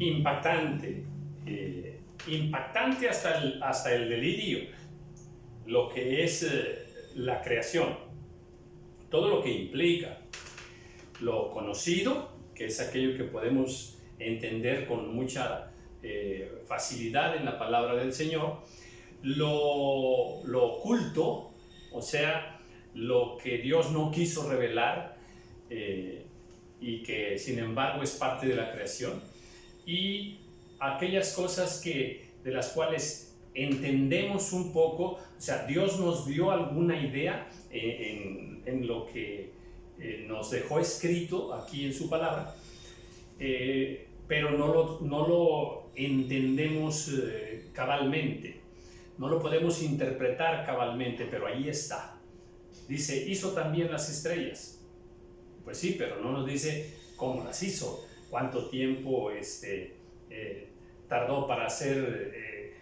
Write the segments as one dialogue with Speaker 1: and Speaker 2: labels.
Speaker 1: impactante, impactante hasta el delirio, lo que es la creación, todo lo que implica, lo conocido, que es aquello que podemos entender con mucha facilidad en la palabra del Señor, lo oculto, o sea, lo que Dios no quiso revelar y que sin embargo es parte de la creación, y aquellas cosas de las cuales entendemos un poco, o sea, Dios nos dio alguna idea en lo que nos dejó escrito aquí en su palabra, pero no lo entendemos cabalmente, no lo podemos interpretar cabalmente, pero ahí está. Dice, hizo también las estrellas. Pues sí, pero no nos dice cómo las hizo, cuánto tiempo tardó para hacer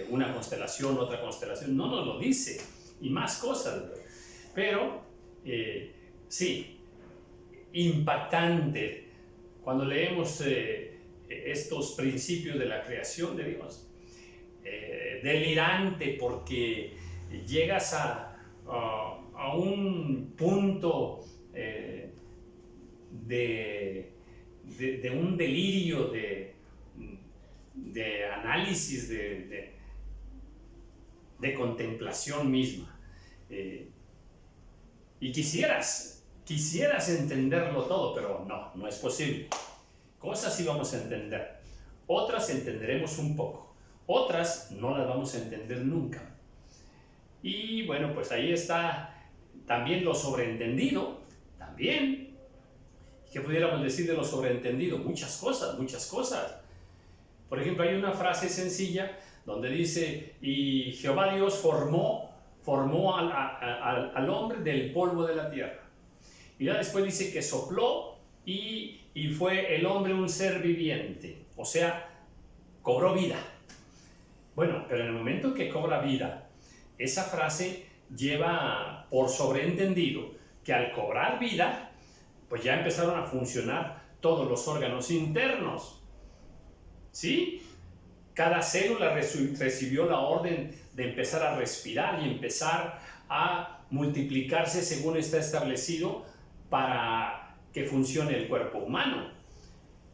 Speaker 1: una constelación, otra constelación, no nos lo dice, y más cosas. Pero sí, impactante cuando leemos estos principios de la creación de Dios. Delirante porque llegas a un punto de un delirio de análisis, de contemplación misma. Y quisieras entenderlo todo, pero no es posible. Cosas sí vamos a entender, otras entenderemos un poco, otras no las vamos a entender nunca. Y bueno, pues ahí está también lo sobreentendido, también. ¿Qué pudiéramos decir de lo sobreentendido? Muchas cosas. Por ejemplo, hay una frase sencilla donde dice, y Jehová Dios formó al hombre del polvo de la tierra. Y ya después dice que sopló y fue el hombre un ser viviente, o sea, cobró vida. Bueno, pero en el momento que cobra vida, esa frase lleva por sobreentendido que al cobrar vida, pues ya empezaron a funcionar todos los órganos internos, ¿sí? Cada célula recibió la orden de empezar a respirar y empezar a multiplicarse según está establecido para que funcione el cuerpo humano.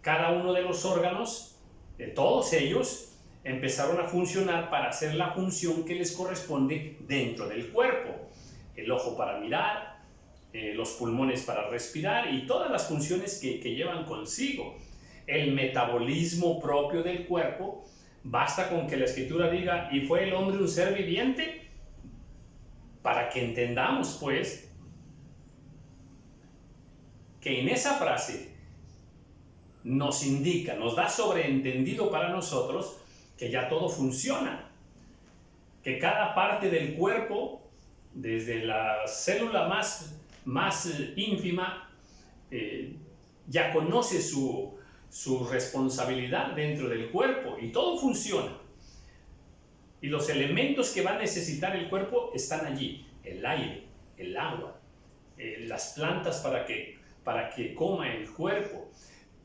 Speaker 1: Cada uno de los órganos, de todos ellos, empezaron a funcionar para hacer la función que les corresponde dentro del cuerpo. El ojo para mirar, los pulmones para respirar y todas las funciones que llevan consigo. El metabolismo propio del cuerpo, basta con que la Escritura diga, y fue el hombre un ser viviente, para que entendamos pues que en esa frase nos indica, nos da sobreentendido para nosotros que ya todo funciona, que cada parte del cuerpo, desde la célula más ínfima, ya conoce su responsabilidad dentro del cuerpo y todo funciona. Y los elementos que va a necesitar el cuerpo están allí, el aire, el agua, las plantas para que coma el cuerpo,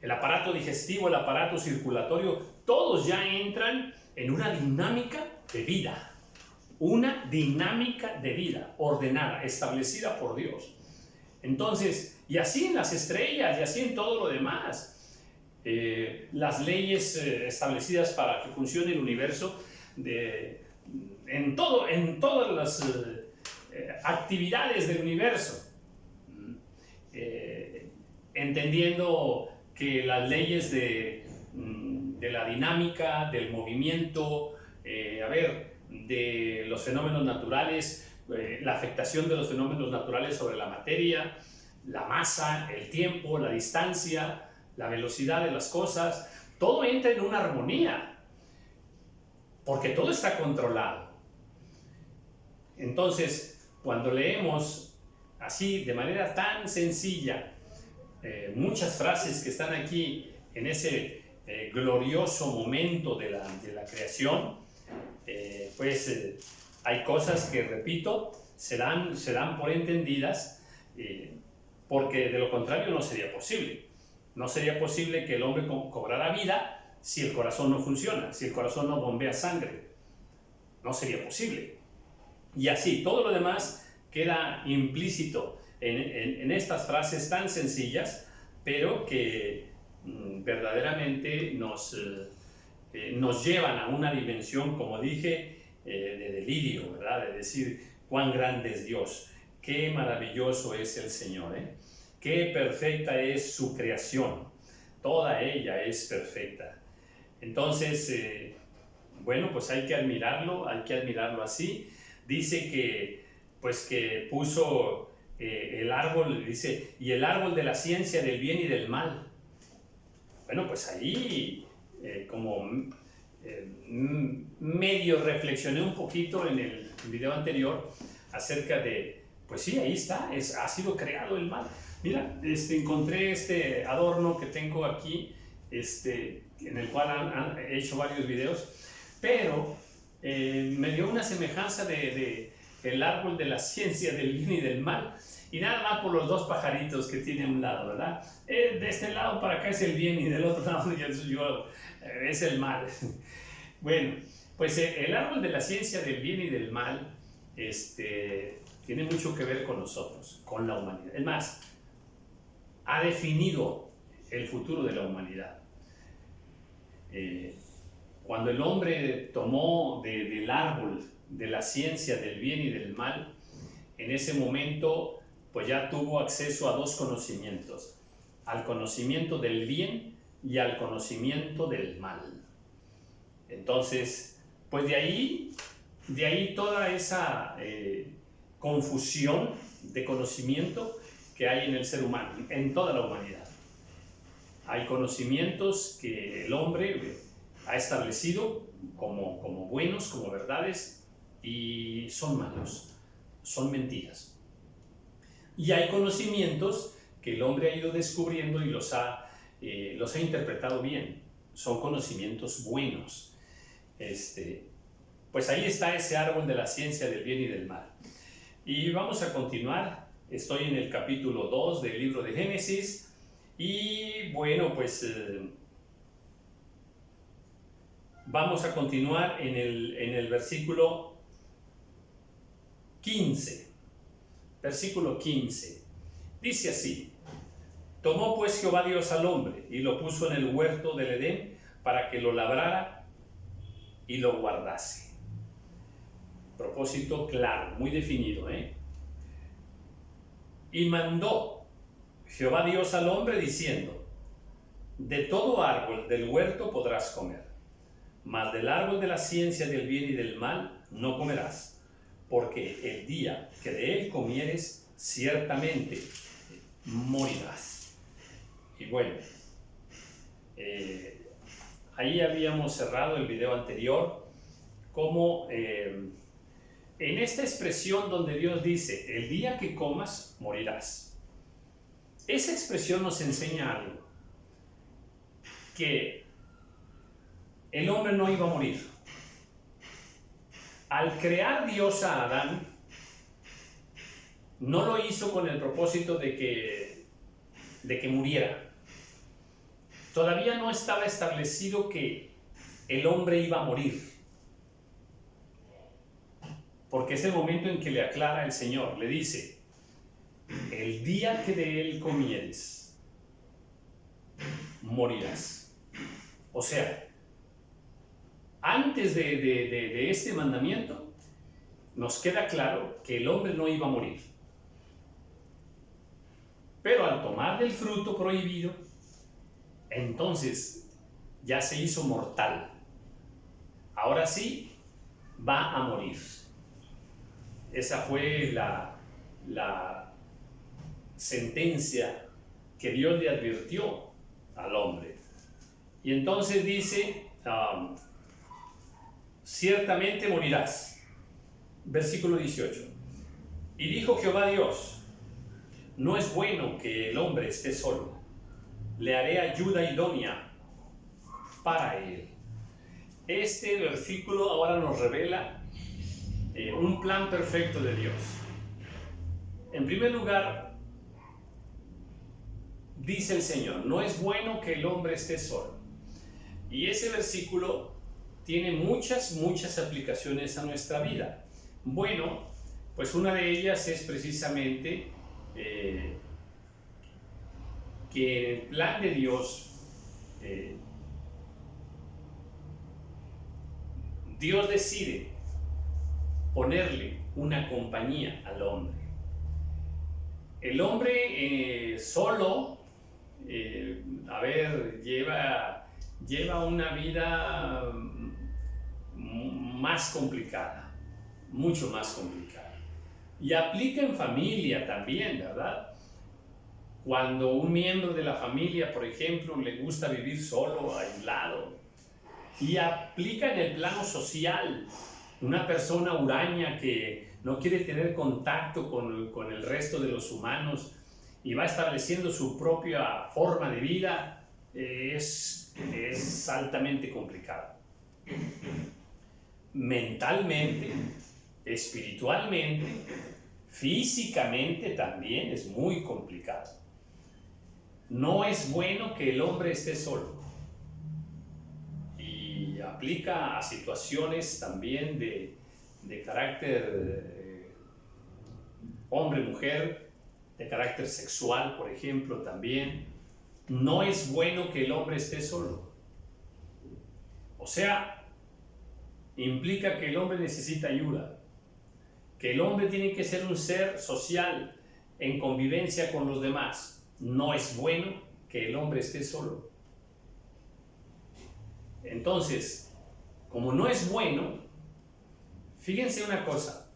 Speaker 1: el aparato digestivo, el aparato circulatorio, todos ya entran en una dinámica de vida. Una dinámica de vida ordenada, establecida por Dios. Entonces, y así en las estrellas, y así en todo lo demás. Las leyes establecidas para que funcione el universo, en todas las actividades del universo. Entendiendo que las leyes de la dinámica, del movimiento, de los fenómenos naturales, la afectación de los fenómenos naturales sobre la materia, la masa, el tiempo, la distancia, la velocidad de las cosas, todo entra en una armonía, porque todo está controlado. Entonces, cuando leemos así, de manera tan sencilla, muchas frases que están aquí en ese glorioso momento de la creación, hay cosas que, repito, se dan por entendidas, porque de lo contrario no sería posible. No sería posible que el hombre cobrara vida si el corazón no funciona, si el corazón no bombea sangre. No sería posible. Y así, todo lo demás queda implícito en estas frases tan sencillas, pero que verdaderamente nos llevan a una dimensión, como dije, de delirio, ¿verdad? De decir cuán grande es Dios, qué maravilloso es el Señor, ¿eh? Qué perfecta es su creación, toda ella es perfecta. Entonces, bueno, pues hay que admirarlo así. Dice que, pues que puso el árbol, dice, y el árbol de la ciencia del bien y del mal. Bueno, pues ahí medio reflexioné un poquito en el video anterior acerca de, pues sí, ahí está, ha sido creado el mal. Mira, encontré este adorno que tengo aquí, en el cual he hecho varios videos, pero me dio una semejanza del árbol de la ciencia del bien y del mal, y nada más por los dos pajaritos que tiene a un lado, ¿verdad? De este lado para acá es el bien y del otro lado es el mal. Bueno, pues el árbol de la ciencia del bien y del mal tiene mucho que ver con nosotros, con la humanidad. Es más, ha definido el futuro de la humanidad. Cuando el hombre tomó del árbol de la ciencia del bien y del mal, en ese momento pues ya tuvo acceso a dos conocimientos, al conocimiento del bien y al conocimiento del mal. Entonces, pues de ahí toda esa confusión de conocimiento que hay en el ser humano, en toda la humanidad. Hay conocimientos que el hombre ha establecido como buenos, como verdades, y son malos, son mentiras. Y hay conocimientos que el hombre ha ido descubriendo y los ha interpretado bien, son conocimientos buenos. Pues ahí está ese árbol de la ciencia del bien y del mal. Y vamos a continuar, estoy en el capítulo 2 del libro de Génesis, y bueno, pues vamos a continuar en el versículo 15. Versículo 15. Dice así: tomó pues Jehová Dios al hombre y lo puso en el huerto del Edén para que lo labrara y lo guardase. Propósito claro, muy definido, ¿eh? Y mandó Jehová Dios al hombre diciendo: de todo árbol del huerto podrás comer, mas del árbol de la ciencia del bien y del mal no comerás, porque el día que de él comieres, ciertamente morirás. Y bueno, ahí habíamos cerrado el video anterior, como en esta expresión donde Dios dice, el día que comas, morirás. Esa expresión nos enseña algo, que el hombre no iba a morir. Al crear Dios a Adán, no lo hizo con el propósito de que muriera. Todavía no estaba establecido que el hombre iba a morir. Porque es el momento en que le aclara el Señor, le dice, el día que de él comieres, morirás. O sea, antes de este mandamiento, nos queda claro que el hombre no iba a morir. Pero al tomar del fruto prohibido, entonces ya se hizo mortal. Ahora sí, va a morir. Esa fue la sentencia que Dios le advirtió al hombre. Y entonces dice, ciertamente morirás. Versículo 18. Y dijo Jehová Dios, no es bueno que el hombre esté solo, le haré ayuda idónea para él. Este versículo ahora nos revela un plan perfecto de Dios. En primer lugar, dice el Señor, no es bueno que el hombre esté solo. Y ese versículo tiene muchas aplicaciones a nuestra vida. Bueno, pues una de ellas es precisamente que en el plan de Dios, Dios decide ponerle una compañía al hombre. El hombre solo, lleva una vida más complicada, mucho más complicada. Y aplica en familia también, ¿verdad? Cuando un miembro de la familia, por ejemplo, le gusta vivir solo, aislado, y aplica en el plano social. Una persona huraña que no quiere tener contacto con el resto de los humanos y va estableciendo su propia forma de vida, es altamente complicado. Mentalmente, espiritualmente, físicamente también es muy complicado. No es bueno que el hombre esté solo. Y aplica a situaciones también de carácter hombre-mujer, de carácter sexual, por ejemplo, también. No es bueno que el hombre esté solo. O sea, implica que el hombre necesita ayuda, que el hombre tiene que ser un ser social en convivencia con los demás. No es bueno que el hombre esté solo. Entonces, como no es bueno, fíjense una cosa,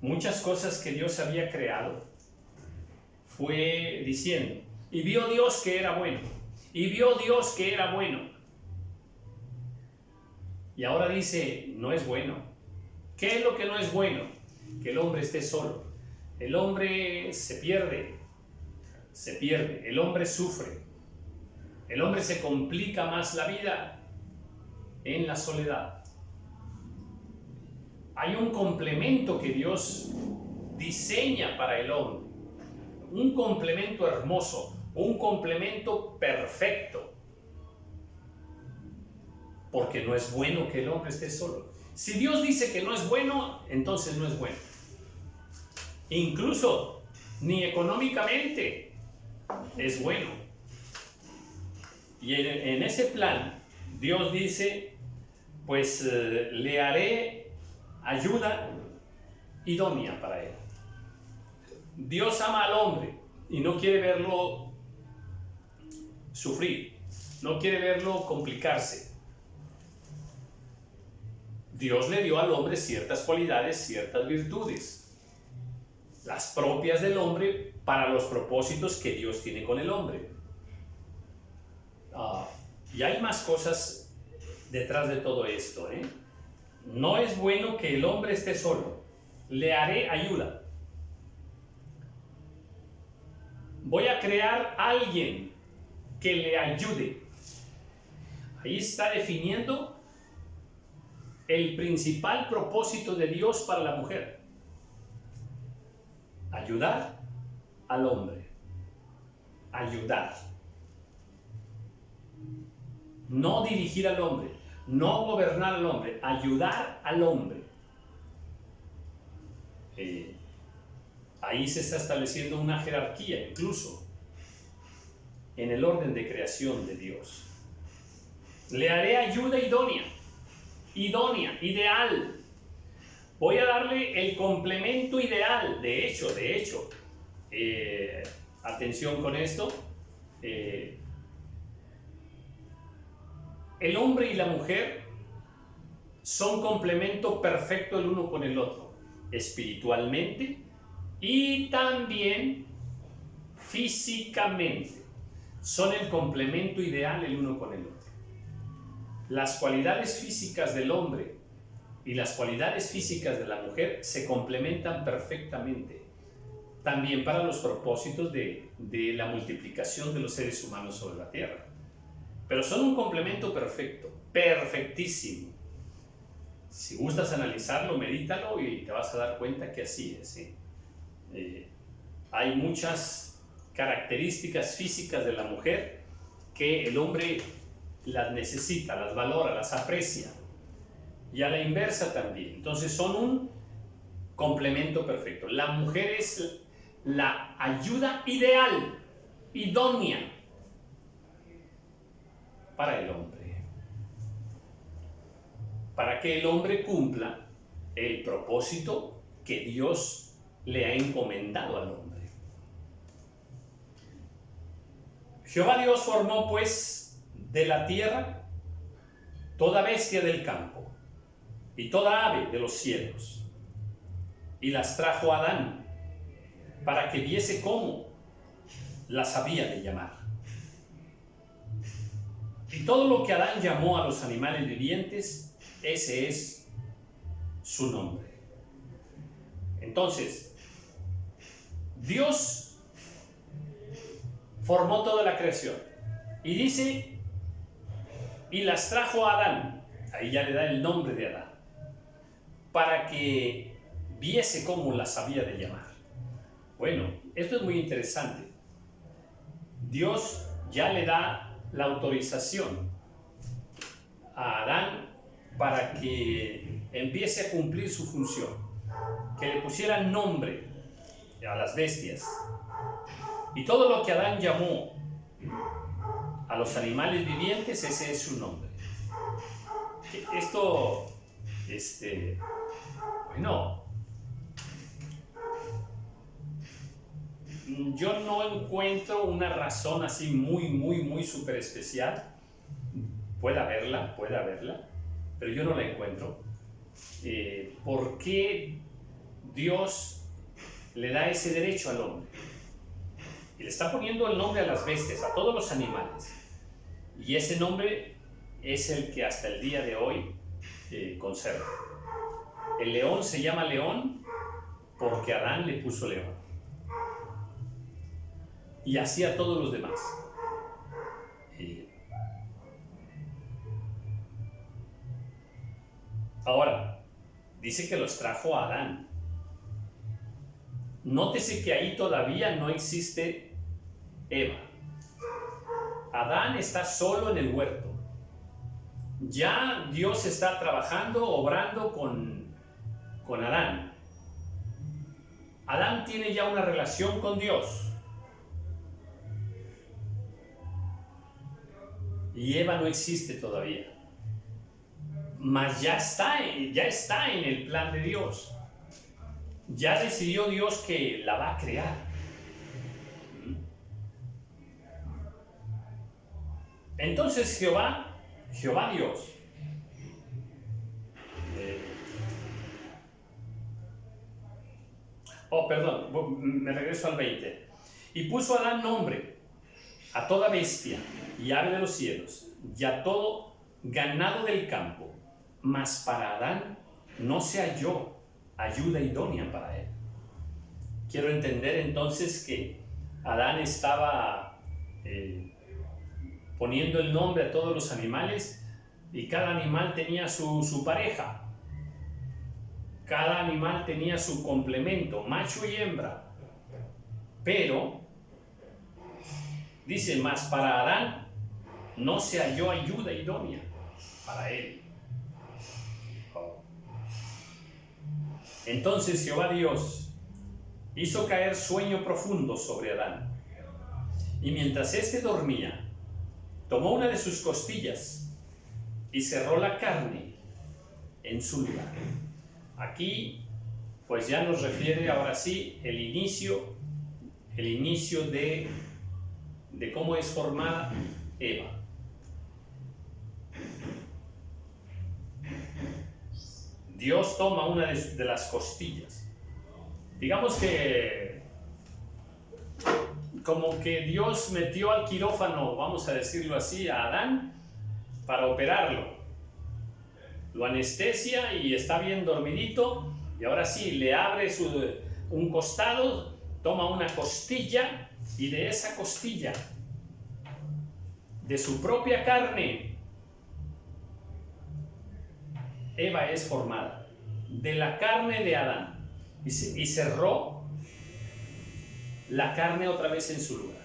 Speaker 1: muchas cosas que Dios había creado, fue diciendo, y vio Dios que era bueno, y vio Dios que era bueno. Y ahora dice, no es bueno. ¿Qué es lo que no es bueno? Que el hombre esté solo. El hombre se pierde, el hombre sufre, el hombre se complica más la vida en la soledad. Hay un complemento que Dios diseña para el hombre, un complemento hermoso, un complemento perfecto, porque no es bueno que el hombre esté solo. Si Dios dice que no es bueno, entonces no es bueno. Incluso ni económicamente es bueno. Y en ese plan, Dios dice, pues le haré ayuda idónea para él. Dios ama al hombre y no quiere verlo sufrir, no quiere verlo complicarse. Dios le dio al hombre ciertas cualidades, ciertas virtudes, las propias del hombre para los propósitos que Dios tiene con el hombre. Y hay más cosas detrás de todo esto, ¿eh? No es bueno que el hombre esté solo. Le haré ayuda. Voy a crear a alguien que le ayude. Ahí está definiendo el principal propósito de Dios para la mujer. Ayudar al hombre. Ayudar. No dirigir al hombre, no gobernar al hombre, ayudar al hombre. Ahí se está estableciendo una jerarquía, incluso en el orden de creación de Dios. Le haré ayuda idónea, ideal. Voy a darle el complemento ideal. De hecho, atención con esto. El hombre y la mujer son complemento perfecto el uno con el otro, espiritualmente y también físicamente. Son el complemento ideal el uno con el otro. Las cualidades físicas del hombre y las cualidades físicas de la mujer se complementan perfectamente, también para los propósitos de la multiplicación de los seres humanos sobre la tierra. Pero son un complemento perfecto, perfectísimo. Si gustas analizarlo, medítalo y te vas a dar cuenta que así es, ¿sí? Hay muchas características físicas de la mujer que el hombre las necesita, las valora, las aprecia. Y a la inversa también. Entonces son un complemento perfecto. La mujer es la ayuda ideal, idónea para el hombre. Para que el hombre cumpla el propósito que Dios le ha encomendado al hombre. Jehová Dios formó pues de la tierra toda bestia del campo y toda ave de los cielos, y las trajo a Adán para que viese cómo las había de llamar. Y todo lo que Adán llamó a los animales vivientes, ese es su nombre. Entonces, Dios formó toda la creación y dice, y las trajo a Adán, ahí ya le da el nombre de Adán, para que viese cómo las había de llamar. Bueno, esto es muy interesante. Dios ya le da la autorización a Adán para que empiece a cumplir su función, que le pusiera nombre a las bestias. Y todo lo que Adán llamó a los animales vivientes, ese es su nombre. Esto, bueno, yo no encuentro una razón así muy súper especial. Puede haberla, pero yo no la encuentro. ¿Por qué Dios le da ese derecho al hombre? Y le está poniendo el nombre a las bestias, a todos los animales. Y ese nombre es el que hasta el día de hoy conserva. El león se llama león porque Adán le puso león. Y así a todos los demás. Ahora, dice que los trajo a Adán. Nótese que ahí todavía no existe Eva. Adán está solo en el huerto. Ya Dios está trabajando, obrando con Adán. Adán tiene ya una relación con Dios. Y Eva no existe todavía. Mas ya está en el plan de Dios. Ya decidió Dios que la va a crear. Entonces Jehová Dios, me regreso al 20. Y puso a Adán nombre a toda bestia y ave de los cielos y a todo ganado del campo, mas para Adán no se halló ayuda idónea para él. Quiero entender entonces que Adán estaba poniendo el nombre a todos los animales y cada animal tenía su pareja. Cada animal tenía su complemento, macho y hembra. Pero, dice, mas para Adán no se halló ayuda idónea para él. Entonces Jehová Dios hizo caer sueño profundo sobre Adán. Y mientras éste dormía, tomó una de sus costillas y cerró la carne en su lugar. Aquí, pues ya nos refiere ahora sí el inicio de cómo es formada Eva. Dios toma una de las costillas. Digamos que como que Dios metió al quirófano, vamos a decirlo así, a Adán para operarlo. Lo anestesia y está bien dormidito, y ahora sí, le abre un costado, toma una costilla, y de esa costilla, de su propia carne, Eva es formada, de la carne de Adán, y cerró la carne otra vez en su lugar.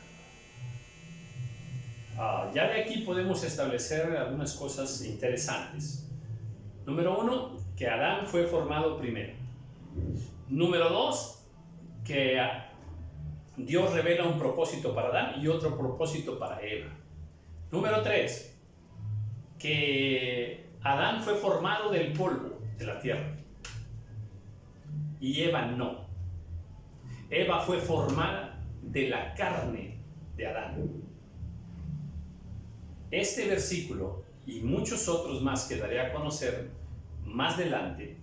Speaker 1: Ya de aquí podemos establecer algunas cosas interesantes. Número 1, que Adán fue formado primero. Número 2, que Dios revela un propósito para Adán y otro propósito para Eva. Número 3, que Adán fue formado del polvo de la tierra y Eva no. Eva fue formada de la carne de Adán. Este versículo y muchos otros más que daré a conocer más adelante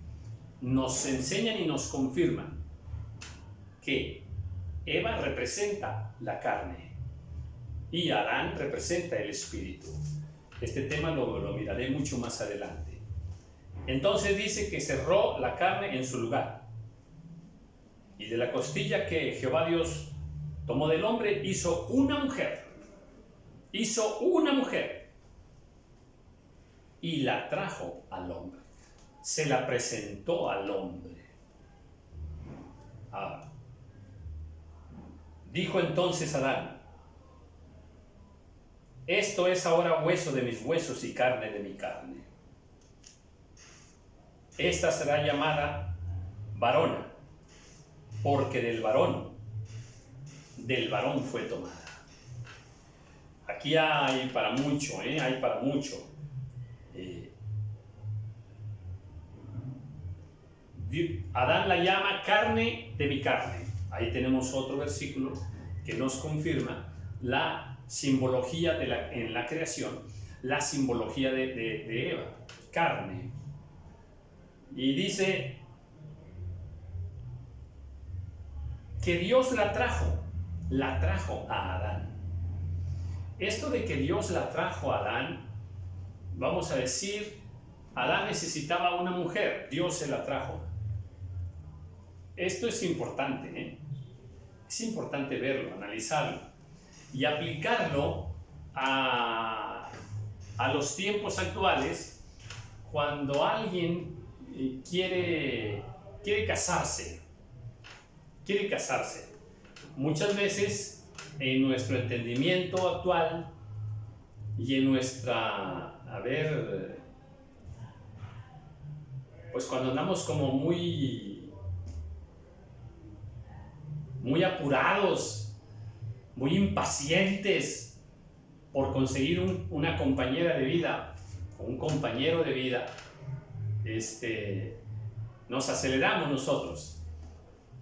Speaker 1: nos enseñan y nos confirman que Eva representa la carne y Adán representa el espíritu. Este tema lo miraré mucho más adelante. Entonces dice que cerró la carne en su lugar. Y de la costilla que Jehová Dios tomó del hombre, hizo una mujer. Hizo una mujer. Y la trajo al hombre. Se la presentó al hombre. Dijo entonces Adán: esto es ahora hueso de mis huesos y carne de mi carne. Esta será llamada varona, porque del varón fue tomada. Aquí hay para mucho, hay para mucho. Adán la llama carne de mi carne. Ahí tenemos otro versículo que nos confirma la simbología en la creación, la simbología de Eva, carne. Y dice que Dios la trajo a Adán. Esto de que Dios la trajo a Adán, vamos a decir, Adán necesitaba una mujer, Dios se la trajo. Esto es importante, es importante verlo, analizarlo y aplicarlo a los tiempos actuales cuando alguien quiere casarse. Muchas veces en nuestro entendimiento actual y en nuestra, pues cuando andamos como muy apurados, muy impacientes por conseguir una compañera de vida o un compañero de vida, nos aceleramos nosotros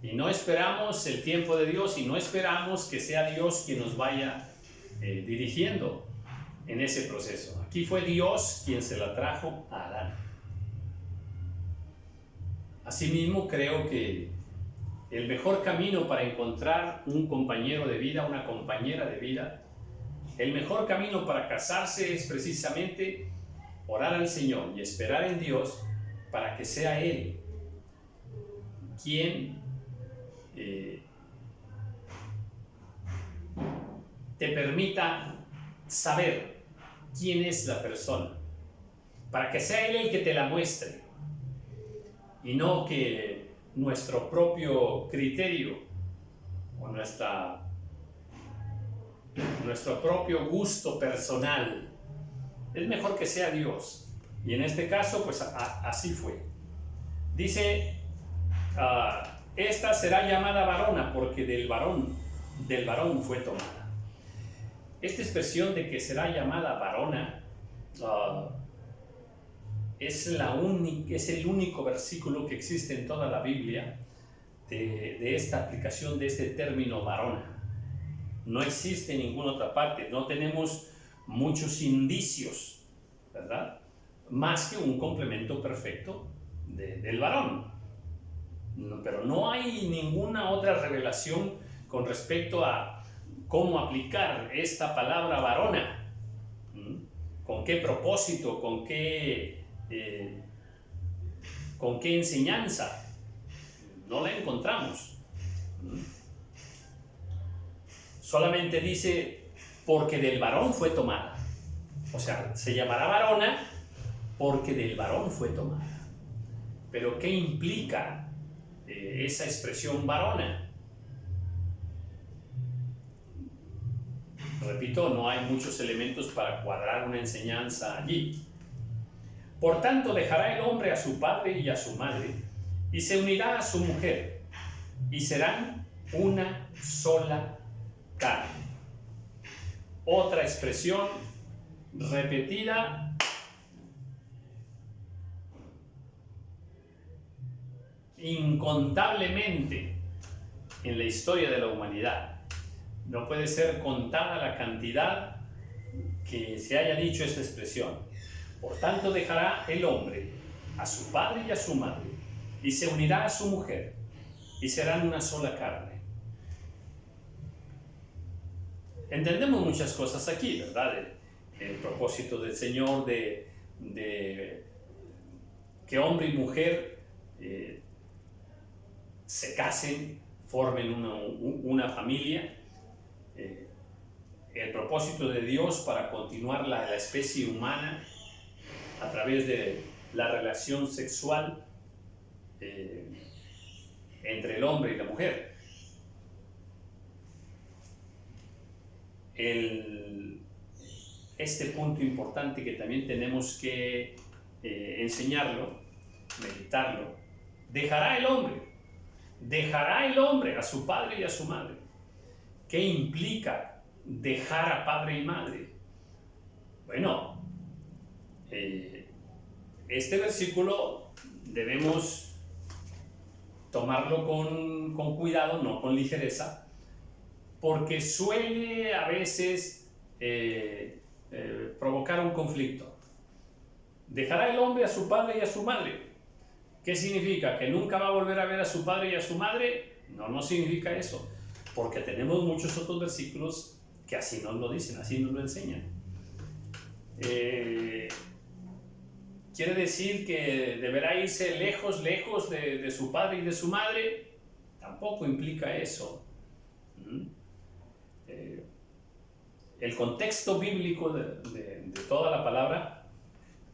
Speaker 1: y no esperamos el tiempo de Dios y no esperamos que sea Dios quien nos vaya dirigiendo en ese proceso. Aquí fue Dios quien se la trajo a Adán. Asimismo, creo que el mejor camino para encontrar un compañero de vida, una compañera de vida, el mejor camino para casarse es precisamente orar al Señor y esperar en Dios para que sea Él quien te permita saber quién es la persona, para que sea Él el que te la muestre y no que nuestro propio criterio o nuestro propio gusto personal. Es mejor que sea Dios. Y en este caso, pues así fue. Dice, esta será llamada varona porque del varón fue tomada. Esta expresión de que será llamada varona es el único versículo que existe en toda la Biblia de esta aplicación de este término varona. No existe en ninguna otra parte, no tenemos muchos indicios, ¿verdad? Más que un complemento perfecto del varón. Pero no hay ninguna otra revelación con respecto a cómo aplicar esta palabra varona. ¿Con qué propósito? ¿Con qué enseñanza? No la encontramos. Solamente dice, porque del varón fue tomada. O sea, se llamará varona porque del varón fue tomada. Pero ¿qué implica esa expresión varona? Repito, no hay muchos elementos para cuadrar una enseñanza allí. Por tanto, dejará el hombre a su padre y a su madre, y se unirá a su mujer, y serán una sola carne. Otra expresión repetida incontablemente en la historia de la humanidad. No puede ser contada la cantidad que se haya dicho esta expresión. Por tanto, dejará el hombre a su padre y a su madre, y se unirá a su mujer, y serán una sola carne. Entendemos muchas cosas aquí, ¿verdad? El propósito del Señor de que hombre y mujer se casen, formen una familia. El propósito de Dios para continuar la especie humana a través de la relación sexual entre el hombre y la mujer. Este punto importante que también tenemos que enseñarlo, meditarlo: dejará el hombre a su padre y a su madre. ¿Qué implica dejar a padre y madre? Bueno, este versículo debemos tomarlo con cuidado, no con ligereza, porque suele a veces provocar un conflicto. Dejará el hombre a su padre y a su madre. ¿Qué significa? ¿Que nunca va a volver a ver a su padre y a su madre? No, no significa eso, porque tenemos muchos otros versículos que así nos lo dicen, así nos lo enseñan. ¿Quiere decir que deberá irse lejos de su padre y de su madre? Tampoco implica eso. El contexto bíblico de toda la palabra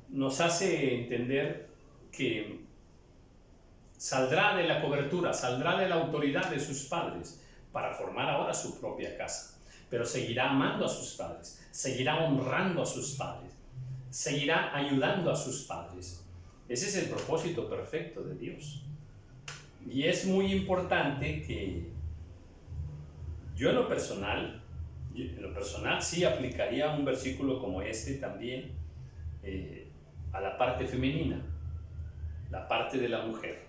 Speaker 1: nos hace entender que saldrá de la cobertura, saldrá de la autoridad de sus padres para formar ahora su propia casa, pero seguirá amando a sus padres, seguirá honrando a sus padres, seguirá ayudando a sus padres. Ese es el propósito perfecto de Dios. Y es muy importante que yo en lo personal sí aplicaría un versículo como este también a la parte femenina, la parte de la mujer,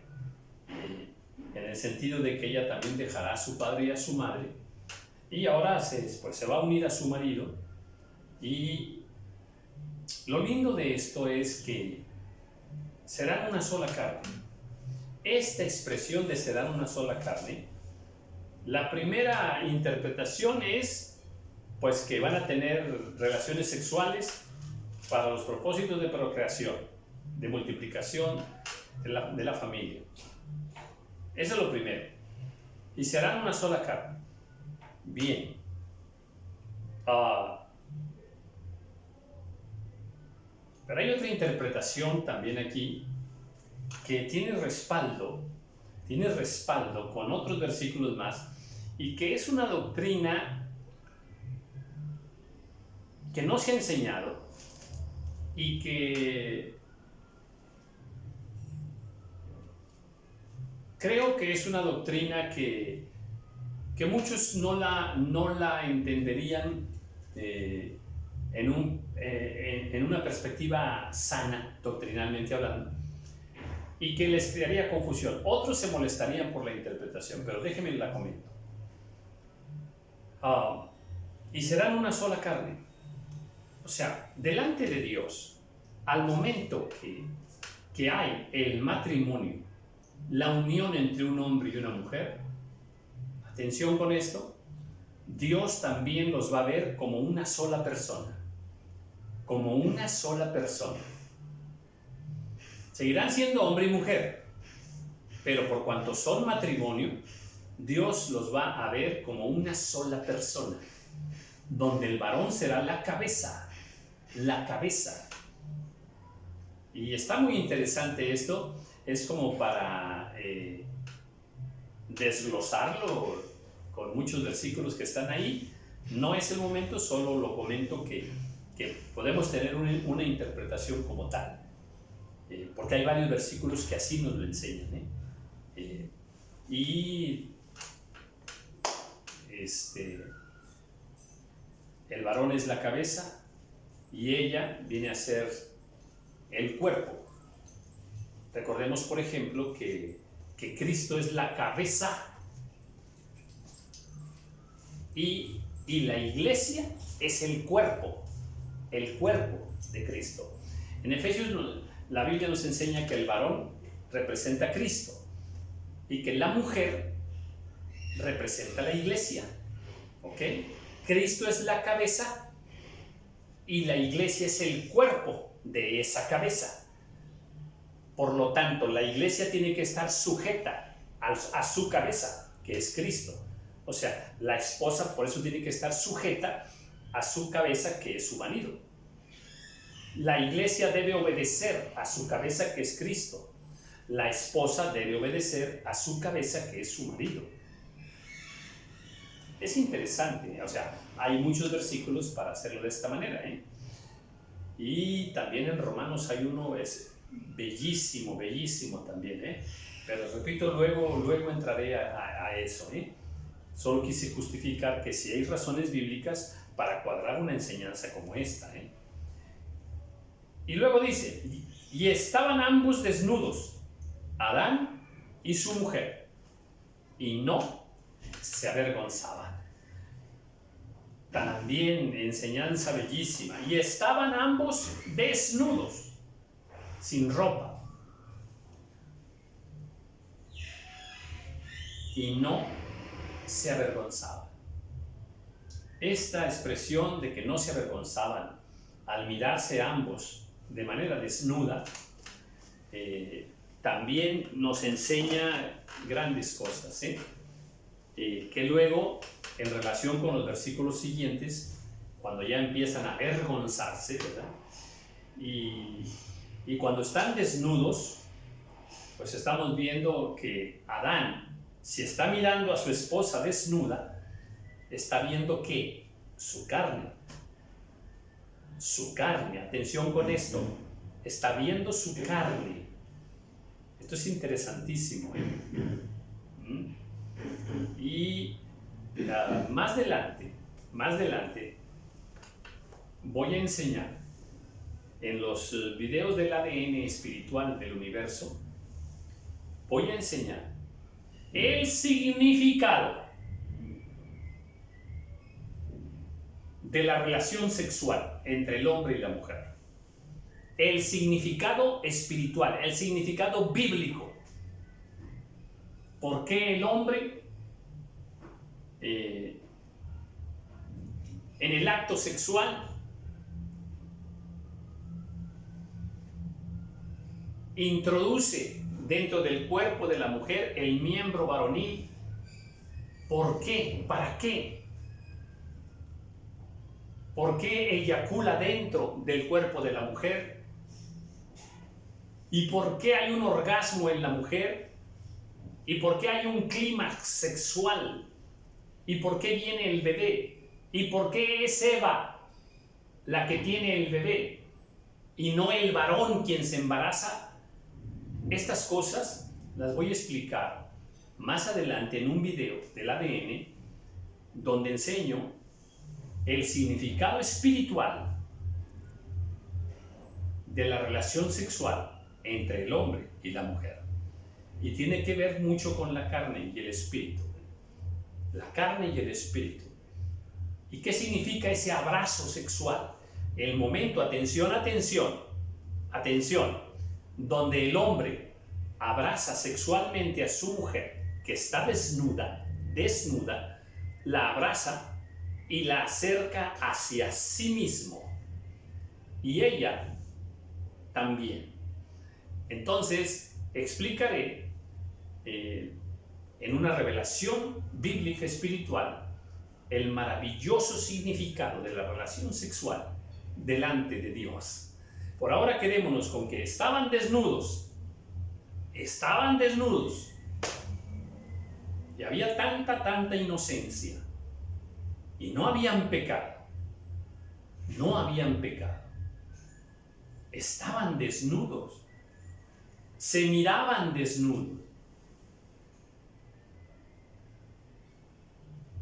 Speaker 1: en el sentido de que ella también dejará a su padre y a su madre, y ahora se va a unir a su marido. Y lo lindo de esto es que serán una sola carne. Esta expresión de serán una sola carne, la primera interpretación es pues que van a tener relaciones sexuales para los propósitos de procreación, de multiplicación de la familia. Eso es lo primero. Y serán una sola carne. Bien. Pero hay otra interpretación también aquí que tiene respaldo con otros versículos más, y que es una doctrina que no se ha enseñado y que creo que es una doctrina que muchos no la entenderían en una perspectiva sana, doctrinalmente hablando, y que les crearía confusión. Otros se molestarían por la interpretación, pero déjenme la comento. Y serán una sola carne. O sea, delante de Dios, al momento que hay el matrimonio, la unión entre un hombre y una mujer, atención con esto, Dios también los va a ver como una sola persona. Como una sola persona. Seguirán siendo hombre y mujer, pero por cuanto son matrimonio, Dios los va a ver como una sola persona, donde el varón será la cabeza. La cabeza. Y está muy interesante esto, es como para desglosarlo con muchos versículos que están ahí, No es el momento, solo lo comento que podemos tener una interpretación como tal, porque hay varios versículos que así nos lo enseñan. El varón es la cabeza y ella viene a ser el cuerpo. Recordemos, por ejemplo, que Cristo es la cabeza y la iglesia es el cuerpo de Cristo. En Efesios la Biblia nos enseña que el varón representa a Cristo y que la mujer representa a la iglesia. ¿Ok? Cristo es la cabeza y la iglesia es el cuerpo de esa cabeza. Por lo tanto, la iglesia tiene que estar sujeta a su cabeza, que es Cristo. O sea, la esposa por eso tiene que estar sujeta a su cabeza, que es su marido. La iglesia debe obedecer a su cabeza, que es Cristo. La esposa debe obedecer a su cabeza, que es su marido. Es interesante, o sea, hay muchos versículos para hacerlo de esta manera, Y también en Romanos hay uno, es bellísimo, bellísimo también, Pero repito, luego entraré a eso, Solo quise justificar que si hay razones bíblicas para cuadrar una enseñanza como esta, Y luego dice, y estaban ambos desnudos, Adán y su mujer, y no se avergonzaban. También enseñanza bellísima. Y estaban ambos desnudos, sin ropa, y no se avergonzaban. Esta expresión de que no se avergonzaban al mirarse ambos de manera desnuda, también nos enseña grandes cosas, que luego, en relación con los versículos siguientes, cuando ya empiezan a avergonzarse, ¿verdad? Y cuando están desnudos, pues estamos viendo que Adán, si está mirando a su esposa desnuda, está viendo que su carne, atención con esto, está viendo su carne. Esto es interesantísimo, Y más adelante voy a enseñar en los videos del ADN espiritual del universo, voy a enseñar el significado de la relación sexual entre el hombre y la mujer. El significado espiritual, el significado bíblico. ¿Por qué el hombre en el acto sexual introduce dentro del cuerpo de la mujer el miembro varonil? ¿Por qué? ¿Para qué? ¿Por qué eyacula dentro del cuerpo de la mujer? ¿Y por qué hay un orgasmo en la mujer? ¿Y por qué hay un clímax sexual? ¿Y por qué viene el bebé? ¿Y por qué es Eva la que tiene el bebé y no el varón quien se embaraza? Estas cosas las voy a explicar más adelante en un video del ADN donde enseño el significado espiritual de la relación sexual entre el hombre y la mujer. Y tiene que ver mucho con la carne y el espíritu. La carne y el espíritu. ¿Y qué significa ese abrazo sexual? El momento, atención, donde el hombre abraza sexualmente a su mujer, que está desnuda, la abraza y la acerca hacia sí mismo. Y ella también. Entonces, explicaré en una revelación bíblica espiritual el maravilloso significado de la relación sexual delante de Dios. Por ahora quedémonos con que estaban desnudos y había tanta inocencia y no habían pecado. No habían pecado. Estaban desnudos. Se miraban desnudos.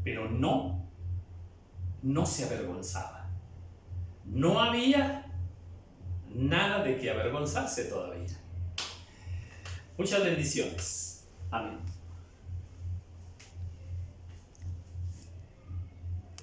Speaker 1: Pero no se avergonzaban. No había nada de qué avergonzarse todavía. Muchas bendiciones. Amén.